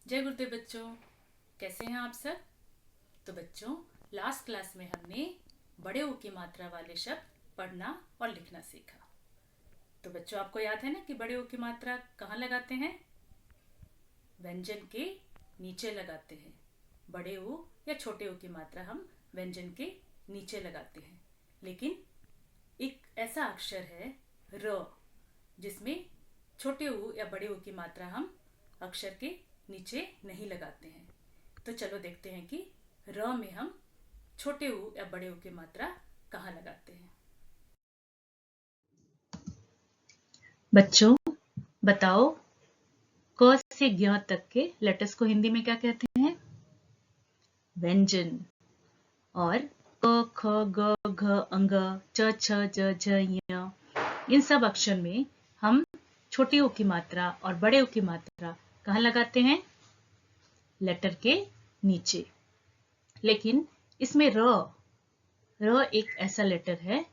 जय गुरुदेव बच्चों, कैसे हैं आप सब। तो बच्चों, लास्ट क्लास में हमने बड़े ऊ की मात्रा वाले शब्द पढ़ना और लिखना सीखा। तो बच्चों, आपको याद है ना कि बड़े ऊ की मात्रा कहाँ लगाते हैं? व्यंजन के नीचे लगाते हैं। बड़े ऊ या छोटे ऊ की मात्रा हम व्यंजन के नीचे लगाते हैं। लेकिन एक ऐसा अक्षर है र, जिसमें छोटे ऊ या बड़े ऊ की मात्रा हम अक्षर के नीचे नहीं लगाते हैं। तो चलो देखते हैं कि र में हम छोटे ऊ या बड़े ऊ की मात्रा कहाँ लगाते हैं। बच्चों बताओ, क से ज्ञ तक के लेटर्स को हिंदी में क्या कहते हैं? व्यंजन। और क, ख, ग, घ, अंग, च, छ, ज, झ, ञ, इन सब अक्षर में हम छोटे ऊ की मात्रा और बड़े ऊ की मात्रा कहाँ लगाते हैं? लेटर के नीचे। लेकिन इसमें र एक ऐसा लेटर है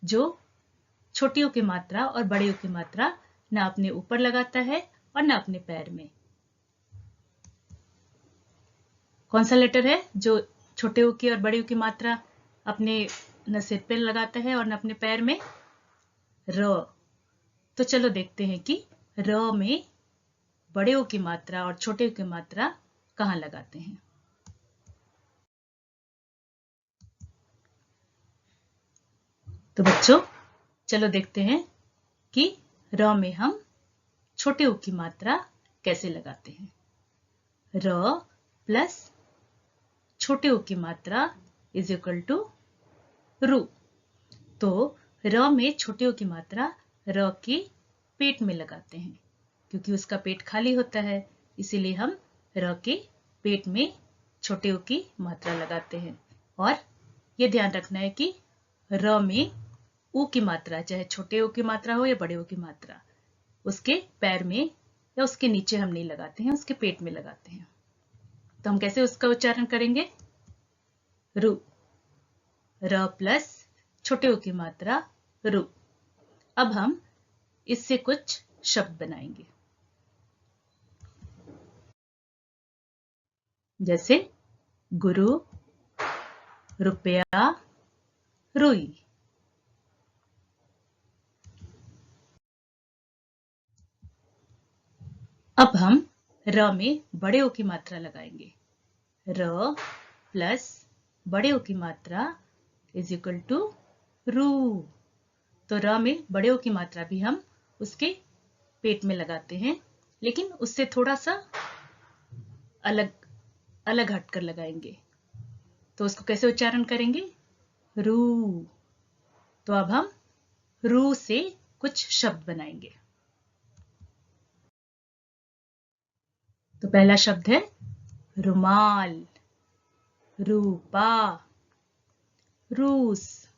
जो छोटी ऊ की मात्रा और बड़े ऊ की मात्रा न अपने ऊपर लगाता है और न अपने पैर में। कौन सा लेटर है जो छोटे ऊ की और बड़े ऊ की मात्रा अपने न सिर पे लगाता है और न अपने पैर में? र। तो चलो देखते हैं कि र में बड़े ऊ की मात्रा और छोटे ऊ की मात्रा कहाँ लगाते हैं। तो बच्चों, चलो देखते हैं कि र में हम छोटे ऊ की मात्रा कैसे लगाते हैं। र प्लस छोटे ऊ की मात्रा इज इक्वल टू रू। तो र में छोटे ऊ की मात्रा र के पेट में लगाते हैं, क्योंकि उसका पेट खाली होता है, इसीलिए हम र के पेट में छोटे ऊ की मात्रा लगाते हैं। और यह ध्यान रखना है कि र में ऊ की मात्रा, चाहे छोटे ऊ की मात्रा हो या बड़े ऊ की मात्रा, उसके पैर में या उसके नीचे हम नहीं लगाते हैं, उसके पेट में लगाते हैं। तो हम कैसे उसका उच्चारण करेंगे? रू। र प्लस छोटे ऊ की मात्रा रू। अब हम इससे कुछ शब्द बनाएंगे, जैसे गुरु, रुपया, रुई। अब हम र में बड़े ऊ की मात्रा लगाएंगे। र प्लस बड़े ऊ की मात्रा इज इक्वल टू रू। तो र में बड़े ऊ की मात्रा भी हम उसके पेट में लगाते हैं, लेकिन उससे थोड़ा सा अलग अलग हटकर लगाएंगे। तो उसको कैसे उच्चारण करेंगे? रू। तो अब हम रू से कुछ शब्द बनाएंगे। तो पहला शब्द है रुमाल, रूपा, रूस।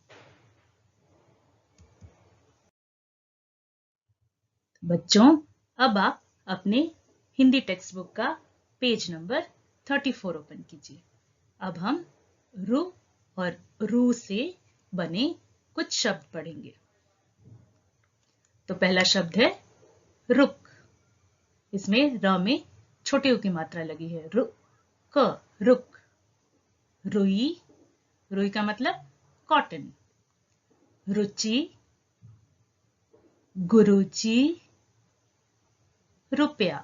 बच्चों, अब आप अपने हिंदी टेक्स्ट बुक का पेज नंबर 34 ओपन कीजिए। अब हम रु और रू से बने कुछ शब्द पढ़ेंगे। तो पहला शब्द है रुक। इसमें र में छोटे ऊ की मात्रा लगी है, रुक, रुक। रुई, रुई का मतलब कॉटन। रुचि, गुरुजी, रुपया।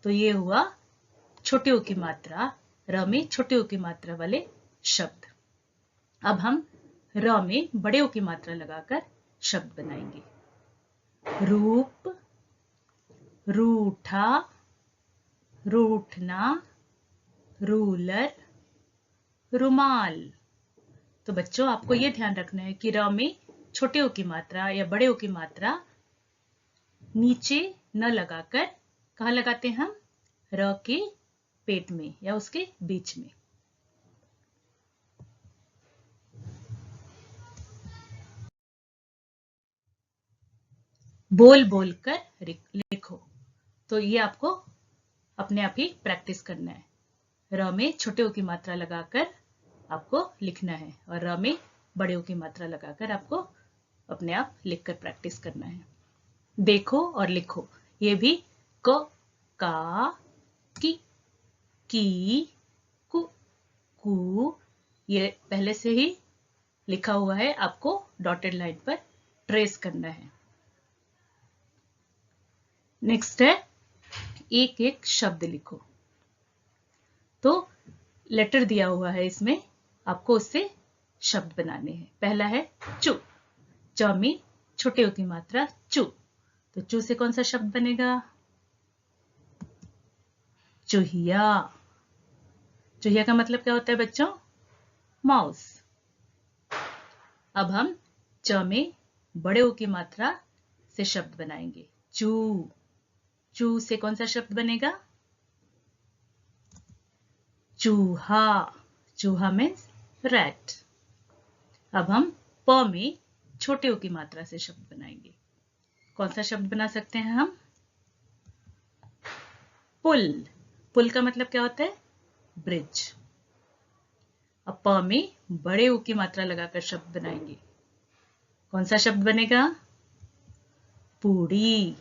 तो ये हुआ छोटे ऊ की मात्रा, र में छोटे ऊ की मात्रा वाले शब्द। अब हम र में बड़े ऊ की मात्रा लगाकर शब्द बनाएंगे। रूप, रूठा, रूठना, रूलर, रुमाल। तो बच्चों, आपको यह ध्यान रखना है कि र में छोटे ऊ की मात्रा या बड़े ऊ की मात्रा नीचे न लगाकर कहाँ लगाते हैं हम? र के पेट में या उसके बीच में। बोल बोल कर लिखो। तो ये आपको अपने आप ही प्रैक्टिस करना है। र में छोटे ऊ की मात्रा लगाकर आपको लिखना है और र में बड़े ऊ की मात्रा लगाकर आपको अपने आप लिखकर प्रैक्टिस करना है। देखो और लिखो। ये भी क, का, की, कु, ये पहले से ही लिखा हुआ है, आपको डॉटेड लाइन पर ट्रेस करना है। नेक्स्ट है एक एक शब्द लिखो। तो लेटर दिया हुआ है इसमें, आपको उससे शब्द बनाने हैं। पहला है चू, च में छोटे ऊ की मात्रा चू, तो चू से कौन सा शब्द बनेगा? चूहिया। चूहिया का मतलब क्या होता है बच्चों? माउस। अब हम च में बड़े ऊ की मात्रा से शब्द बनाएंगे। चू, चू से कौन सा शब्द बनेगा? चूहा। चूहा मीन्स रैट। अब हम प में छोटे ऊ की मात्रा से शब्द बनाएंगे। कौन सा शब्द बना सकते हैं हम? पुल। पुल का मतलब क्या होता है? ब्रिज। अब प में बड़े ऊ की मात्रा लगाकर शब्द बनाएंगे। कौन सा शब्द बनेगा? पूड़ी।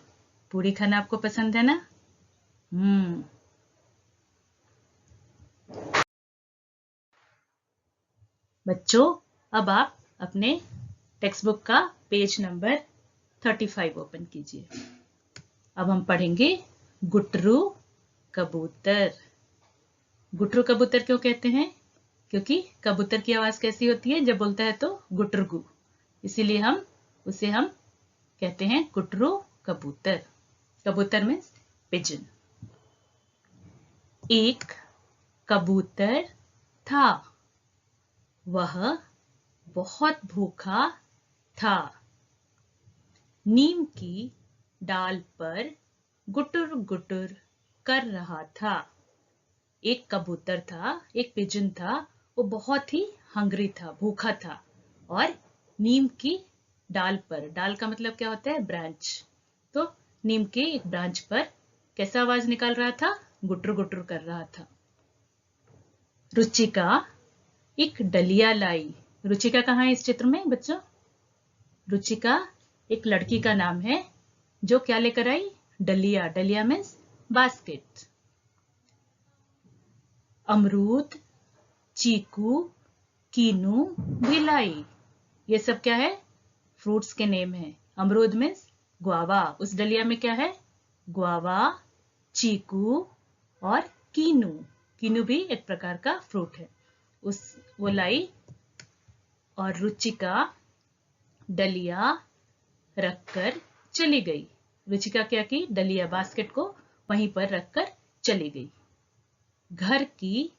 पूड़ी खाना आपको पसंद है ना? बच्चों, अब आप अपने टेक्स्ट बुक का पेज नंबर 35 ओपन कीजिए। अब हम पढ़ेंगे गुटरू कबूतर। गुटरू कबूतर क्यों कहते हैं? क्योंकि कबूतर की आवाज कैसी होती है जब बोलता है तो गुटरगु, इसीलिए उसे हम कहते हैं गुटरू कबूतर। कबूतर मीन्स पिजन। एक कबूतर था, वह बहुत भूखा था, नीम की डाल पर गुटुर गुटुर कर रहा था। एक कबूतर था, एक पिजन था, वो बहुत ही हंग्री था, भूखा था, और नीम की डाल पर, डाल का मतलब क्या होता है? ब्रांच। तो नीम के एक ब्रांच पर कैसा आवाज निकाल रहा था? गुटर गुटर कर रहा था। रुचिका एक डलिया लाई। रुचिका कहाँ है इस चित्र में बच्चों? रुचिका एक लड़की का नाम है जो क्या लेकर आई? डलिया। डलिया मीन्स बास्केट। अमरूद, चीकू, कीनू, भिलाई, ये सब क्या है? फ्रूट्स के नेम है। अमरूद मीन्स ग्वावा, उस डलिया में क्या है? ग्वावा, चीकू और कीनू। कीनू भी एक प्रकार का फ्रूट है। वो लाई, और रुचिका डलिया रखकर चली गई। रुचिका क्या की? डलिया, बास्केट को वहीं पर रखकर चली गई। घर की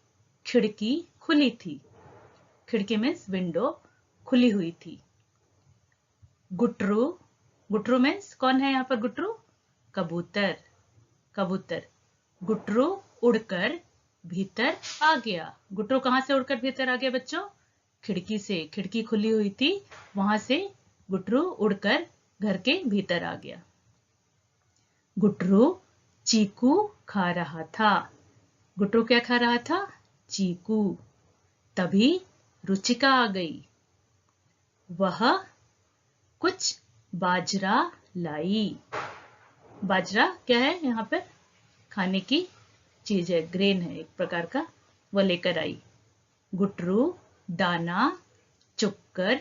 खिड़की खुली थी। खिड़की मीन्स विंडो, खुली हुई थी। गुटरू, गुटरू मीन्स कौन है यहाँ पर? गुटरू कबूतर। कबूतर। गुटरू उड़कर भीतर आ गया। गुटरू कहां से उड़कर भीतर आ गया बच्चों? खिड़की से। खिड़की खुली हुई थी, वहां से गुटरू उड़कर घर के भीतर आ गया। गुटरू चीकू खा रहा था। गुटरू क्या खा रहा था? चीकू। तभी रुचिका आ गई। वह कुछ बाजरा लाई। बाजरा क्या है? यहाँ पर खाने की चीज है, ग्रेन है एक प्रकार का, वह लेकर आई। गुटरू दाना चुगकर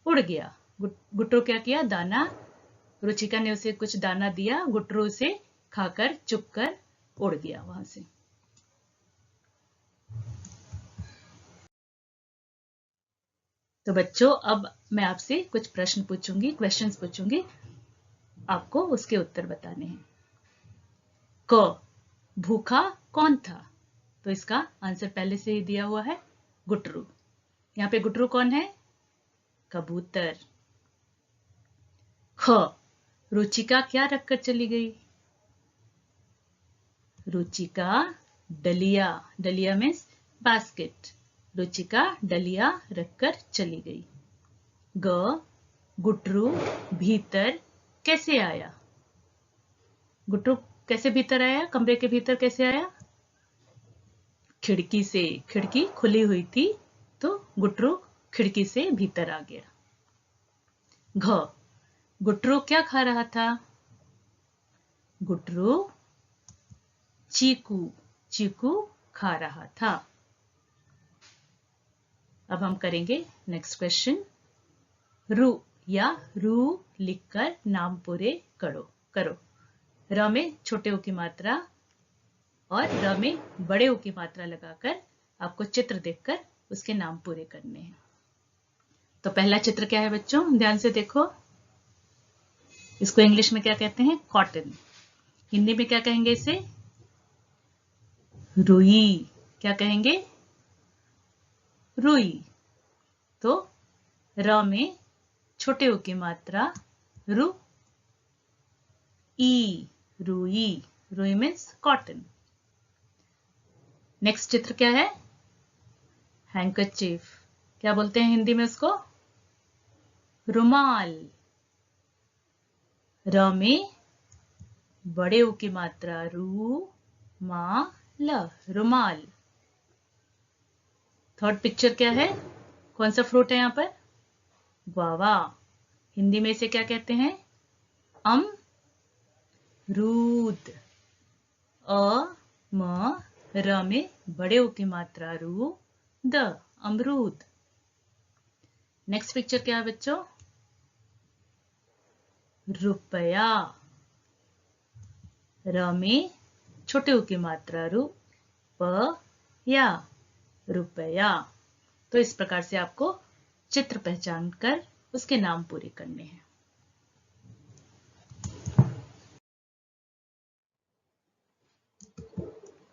उड़ गया। गुटरू क्या किया? दाना, रुचिका ने उसे कुछ दाना दिया, गुटरू उसे खाकर चुगकर उड़ गया वहां से। तो बच्चों, अब मैं आपसे कुछ प्रश्न पूछूंगी, क्वेश्चंस पूछूंगी, आपको उसके उत्तर बताने हैं। क, भूखा कौन था? तो इसका आंसर पहले से ही दिया हुआ है, गुटरू। यहाँ पे गुटरू कौन है? कबूतर। ख, रुचिका क्या रखकर चली गई? रुचिका डलिया। डलिया मीन्स बास्केट। रुचिका डलिया रखकर चली गई। ग, गुटरू भीतर कैसे आया? गुटरू कैसे भीतर आया? कमरे के भीतर कैसे आया? खिड़की से। खिड़की खुली हुई थी, तो गुटरू खिड़की से भीतर आ गया। घ, गुटरू क्या खा रहा था? गुटरू चीकू। चीकू खा रहा था। अब हम करेंगे नेक्स्ट क्वेश्चन। रू या रू लिखकर नाम पूरे करो। र में छोटे ऊ की मात्रा और र में बड़े ऊ की मात्रा लगाकर आपको चित्र देखकर उसके नाम पूरे करने हैं। तो पहला चित्र क्या है बच्चों, ध्यान से देखो। इसको इंग्लिश में क्या कहते हैं, कॉटन। हिंदी में क्या कहेंगे इसे, रुई। क्या कहेंगे, रुई। तो र में छोटे ऊ की मात्रा रु ई, रुई। रुई मीन्स कॉटन। नेक्स्ट चित्र क्या है, हैंकरचीफ। क्या बोलते हैं हिंदी में उसको, रुमाल। र में बड़े ऊ की मात्रा रू मा ल, रुमाल। थर्ड पिक्चर क्या है, कौन सा फ्रूट है यहां पर, गुआवा। हिंदी में इसे क्या कहते हैं, अमरूद। अ म र में बड़े ऊ की मात्रा रू द, अमरूद। नेक्स्ट पिक्चर क्या है बच्चों, रुपया। र में छोटे ऊ की मात्रा रू प या, रुपया। तो इस प्रकार से आपको चित्र पहचान कर उसके नाम पूरे करने हैं।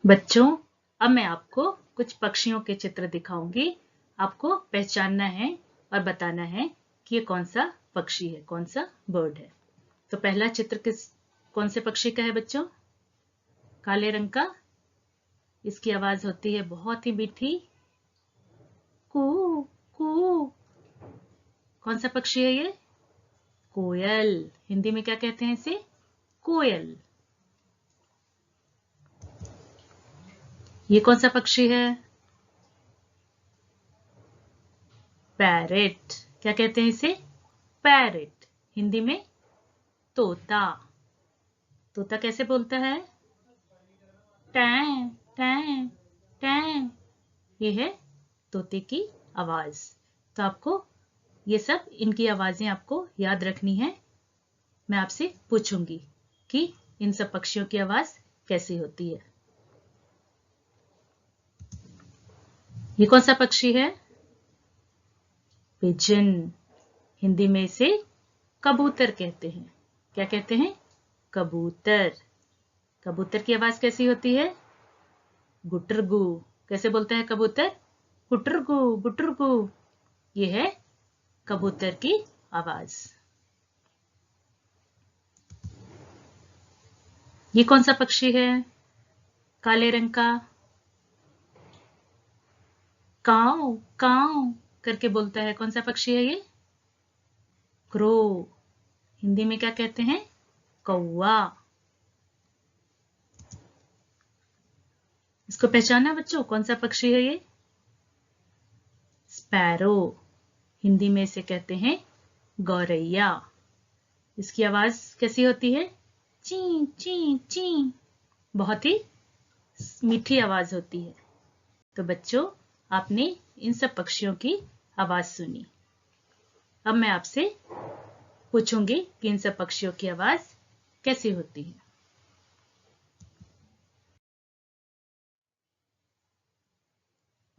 बच्चों, अब मैं आपको कुछ पक्षियों के चित्र दिखाऊंगी। आपको पहचानना है और बताना है कि ये कौन सा पक्षी है, कौन सा बर्ड है। तो पहला चित्र कौन से पक्षी का है बच्चों, काले रंग का। इसकी आवाज होती है बहुत ही मीठी, कू कू। कौन सा पक्षी है ये, कोयल। हिंदी में क्या कहते हैं इसे, कोयल। ये कौन सा पक्षी है, पैरेट। क्या कहते हैं इसे, पैरेट। हिंदी में तोता। तोता कैसे बोलता है, टैं टैं टैं। ये है तोते की आवाज। तो आपको ये सब, इनकी आवाजें आपको याद रखनी है। मैं आपसे पूछूंगी कि इन सब पक्षियों की आवाज कैसी होती है। ये कौन सा पक्षी है, पिजन। हिंदी में इसे कबूतर कहते हैं। क्या कहते हैं, कबूतर। कबूतर की आवाज कैसी होती है, गुटरगू। कैसे बोलता है कबूतर, गुटरगू गुटरगू। ये है कबूतर की आवाज। ये कौन सा पक्षी है, काले रंग का, काऊ काऊ करके बोलता है। कौन सा पक्षी है ये, क्रो। हिंदी में क्या कहते हैं, कौवा। इसको पहचाना बच्चों, कौन सा पक्षी है ये, स्पैरो। हिंदी में इसे कहते हैं गौरैया। इसकी आवाज कैसी होती है, ची ची ची। बहुत ही मीठी आवाज होती है। तो बच्चों, आपने इन सब पक्षियों की आवाज सुनी। अब मैं आपसे पूछूंगी कि इन सब पक्षियों की आवाज कैसी होती है।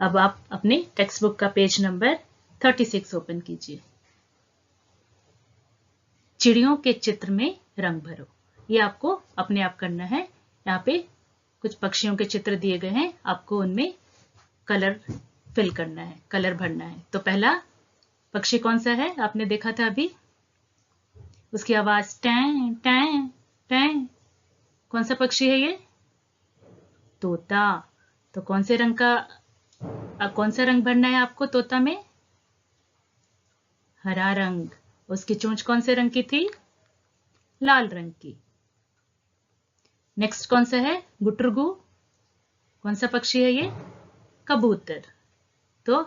अब आप अपने टेक्स्ट बुक का पेज नंबर 36 ओपन कीजिए। चिड़ियों के चित्र में रंग भरो। ये आपको अपने आप करना है। यहाँ पे कुछ पक्षियों के चित्र दिए गए हैं, आपको उनमें कलर फिल करना है, कलर भरना है। तो पहला पक्षी कौन सा है, आपने देखा था अभी, उसकी आवाज टैं टैं टैं। कौन सा पक्षी है ये, तोता। तो कौन से रंग का, कौन सा रंग भरना है आपको तोता में, हरा रंग। उसकी चोंच कौन से रंग की थी, लाल रंग की। नेक्स्ट कौन सा है, गुटरगू। कौन सा पक्षी है ये, कबूतर। तो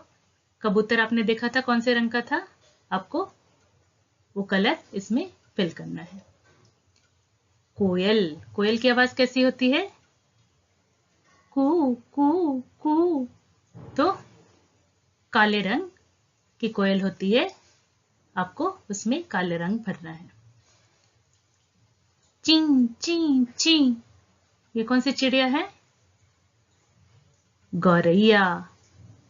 कबूतर आपने देखा था कौन से रंग का था, आपको वो कलर इसमें फिल करना है। कोयल। कोयल की आवाज कैसी होती है, कू कू कू। तो काले रंग की कोयल होती है, आपको उसमें काले रंग भरना है। चिं चिं चिं, ये कौन सी चिड़िया है? गौरैया।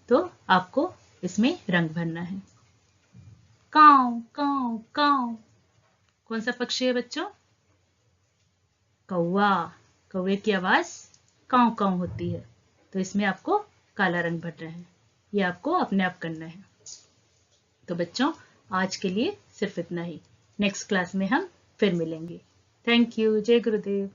तो आपको इसमें रंग भरना है। काव काव काव, कौन सा पक्षी है बच्चों? कौवा। कौवे की आवाज काव काव होती है, तो इसमें आपको काला रंग भरना है। ये आपको अपने आप करना है। तो बच्चों, आज के लिए सिर्फ इतना ही। नेक्स्ट क्लास में हम फिर मिलेंगे। Thank you. जय गुरुदेव।